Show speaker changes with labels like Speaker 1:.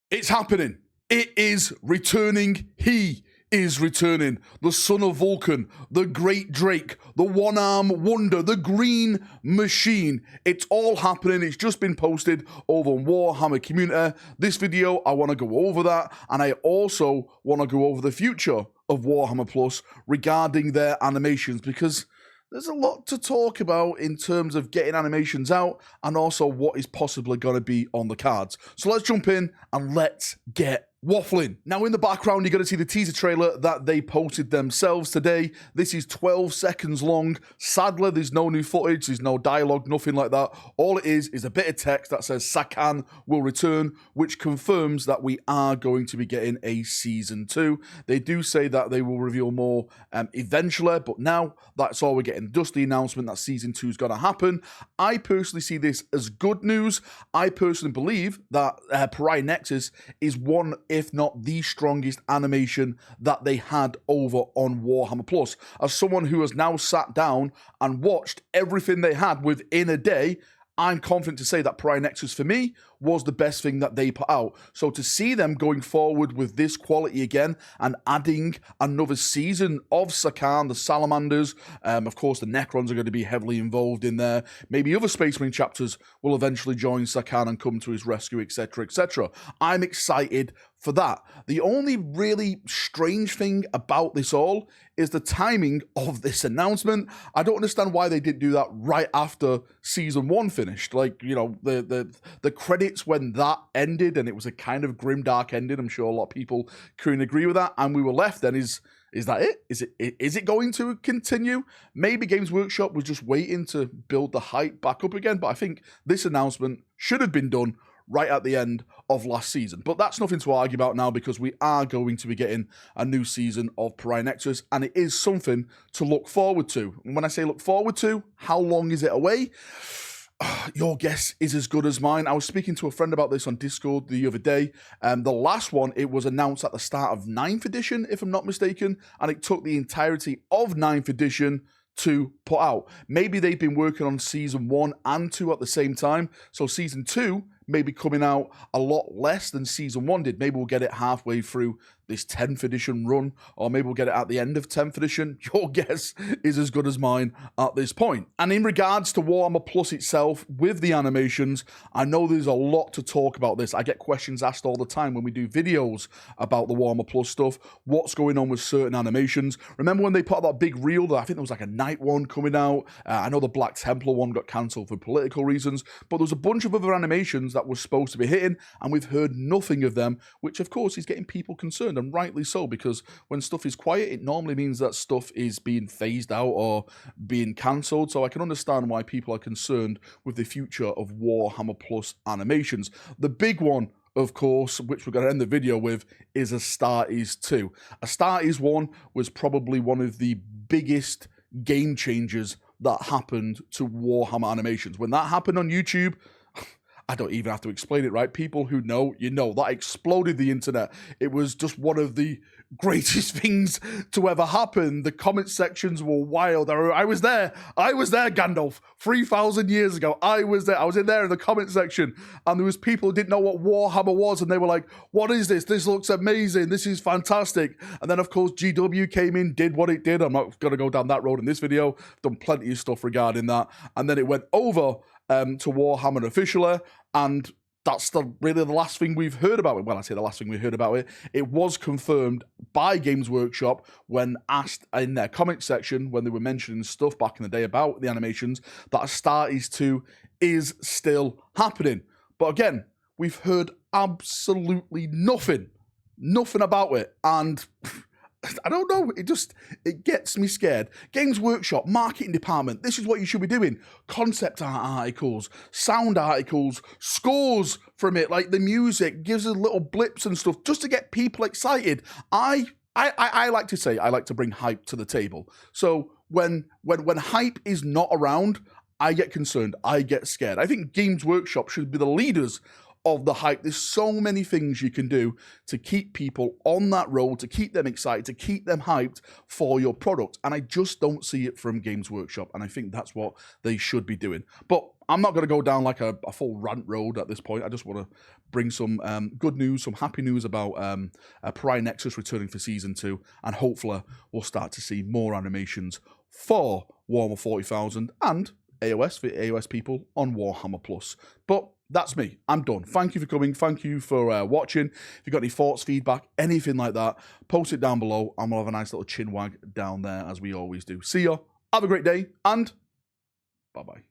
Speaker 1: It's happening. It is returning. He is returning. The son of Vulcan, the great Drake, the one-arm wonder, the green machine. It's all happening. It's just been posted over on Warhammer community. This video, I want to go over that, and I also want to go over the future of Warhammer Plus regarding their animations, because there's a lot to talk about in terms of getting animations out and also what is possibly going to be on the cards. So let's jump in and let's get waffling. Now in the background, you're going to see the teaser trailer that they posted themselves today. This is 12 seconds long. Sadly, there's no new footage, there's no dialogue, nothing like that. All it is a bit of text that says Sakan will return, which confirms that we are going to be getting a Season 2. They do say that they will reveal more eventually, but now that's all we're getting. Just the announcement that Season 2 is going to happen. I personally see this as good news. I personally believe that Pariah Nexus is one, if not the strongest animation that they had over on Warhammer Plus. As someone who has now sat down and watched everything they had within a day, I'm confident to say that Pariah Nexus, for me, was the best thing that they put out. So to see them going forward with this quality again and adding another season of Sakan, the Salamanders, of course the Necrons are going to be heavily involved in there. Maybe other Space Marine chapters will eventually join Sakan and come to his rescue, etc., etc. I'm excited for that. The only really strange thing about this all is the timing of this announcement. I don't understand why they didn't do that right after Season 1 finished. Like, you know, the credits when that ended, and it was a kind of grim, dark ending. I'm sure a lot of people couldn't agree with that, and we were left then is that it? Is it going to continue? Maybe Games Workshop was just waiting to build the hype back up again, but I think this announcement should have been done right at the end of last season. But that's nothing to argue about now, because we are going to be getting a new season of Pariah Nexus, and it is something to look forward to. And when I say look forward to, how long is it away? Your guess is as good as mine. I was speaking to a friend about this on Discord the other day. The last one, it was announced at the start of 9th edition, if I'm not mistaken, and it took the entirety of 9th edition to put out. Maybe they've been working on Season 1 and 2 at the same time, so Season 2 may be coming out a lot less than Season 1 did. Maybe we'll get it halfway through this 10th edition run, or maybe we'll get it at the end of 10th edition. Your guess is as good as mine at this point. And in regards to Warhammer Plus itself, with the animations, I know there's a lot to talk about this. I get questions asked all the time when we do videos about the Warhammer Plus stuff. What's going on with certain animations? Remember when they put out that big reel that I think there was like a night one coming out? I know the Black Templar one got cancelled for political reasons, but there's a bunch of other animations that were supposed to be hitting, and we've heard nothing of them, which of course is getting people concerned, and rightly so, because when stuff is quiet, it normally means that stuff is being phased out or being cancelled. So I can understand why people are concerned with the future of Warhammer Plus animations. The big one, of course, which we're going to end the video with, is Astartes 2. Astartes 1 was probably one of the biggest game changers that happened to Warhammer animations. When that happened on YouTube, I don't even have to explain it, right? People who know, you know, that exploded the internet. It was just one of the greatest things to ever happen. The comment sections were wild. I was there, Gandalf, 3,000 years ago. I was there. I was in there in the comment section, and there was people who didn't know what Warhammer was, and they were like, what is this? This looks amazing. This is fantastic. And then, of course, GW came in, did what it did. I'm not going to go down that road in this video. Done plenty of stuff regarding that. And then it went over to Warhammer officially, and that's really the last thing we've heard about it. Well, I say the last thing we heard about it. It was confirmed by Games Workshop when asked in their comment section, when they were mentioning stuff back in the day about the animations, that Astartes 2 is still happening. But again, we've heard absolutely nothing about it, and I don't know, it gets me scared. Games Workshop, marketing department, this is what you should be doing. Concept art articles, sound articles, scores from it, like the music, gives us little blips and stuff, just to get people excited. I like to say, I like to bring hype to the table. So when hype is not around, I get concerned, I get scared. I think Games Workshop should be the leaders of the hype. There's so many things you can do to keep people on that road, to keep them excited, to keep them hyped for your product. And I just don't see it from Games Workshop. And I think that's what they should be doing. But I'm not going to go down like a full rant road at this point. I just want to bring some good news, some happy news about Pariah Nexus returning for Season 2. And hopefully we'll start to see more animations for Warhammer 40,000 and AOS for AOS people on Warhammer Plus. But that's me. I'm done. Thank you for coming. Thank you for watching. If you've got any thoughts, feedback, anything like that, post it down below and we'll have a nice little chin wag down there as we always do. See ya. Have a great day and bye-bye.